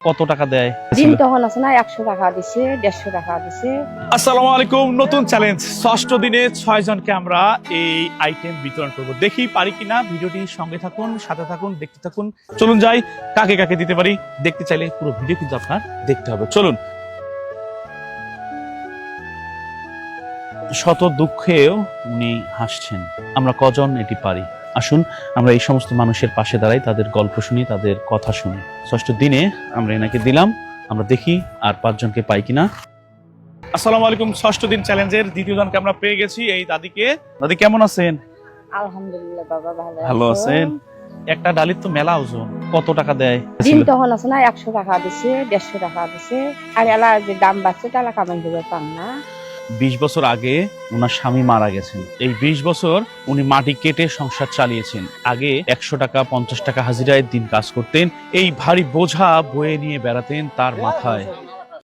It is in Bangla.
কত টাকা দেয়? দিন তখন আছে না 100 টাকা দিছে, 150 টাকা দিছে। আসসালামু আলাইকুম। নতুন চ্যালেঞ্জ, ষষ্ঠ দিনে 6 জনকে আমরা এই আইটেম বিতরণ করব। দেখি পারি কিনা। ভিডিওটি সঙ্গে থাকুন, সাথে থাকুন, দেখতে থাকুন। চলুন যাই, কাকে কাকে দিতে পারি দেখতে চাইলে পুরো ভিডিও কিন্তু আপনার দেখতে হবে। চলুন। শত দুঃখেও উনি হাসছেন। আমরা কজন এটি পারি? আসুন আমরা এই সমস্ত মানুষের পাশে দাঁড়াই, তাদের গল্প শুনি, তাদের কথা শুনি। ষষ্ঠ দিনে আমরা এনাকে দিলাম, আমরা দেখি আর 5 জনকে পাই কিনা। আসসালামু আলাইকুম। ষষ্ঠ দিন চ্যালেঞ্জের দ্বিতীয় জনকে আমরা পেয়ে গেছি, এই দাদিকে। দাদি কেমন আছেন? আলহামদুলিল্লাহ বাবা ভালো আছেন? একটা ডালির তো মেলা ওজন। কত টাকা দেয়? দিন তখন আছে না 100 টাকা দিছে, 150 টাকা দিছে। আর এলা যে দাম বাড়ছে তালা কামাই দিবে পান না। 20 বছর আগে ওনার স্বামী মারা গেছেন। এই 20 বছর উনি মাটি কেটে সংসার চালিয়েছেন। আগে 100 টাকা 50 টাকা হাজিরায় দিন কাজ করতেন। এই ভারী বোঝা বয়ে নিয়ে বেড়াতেন তার মাথায়।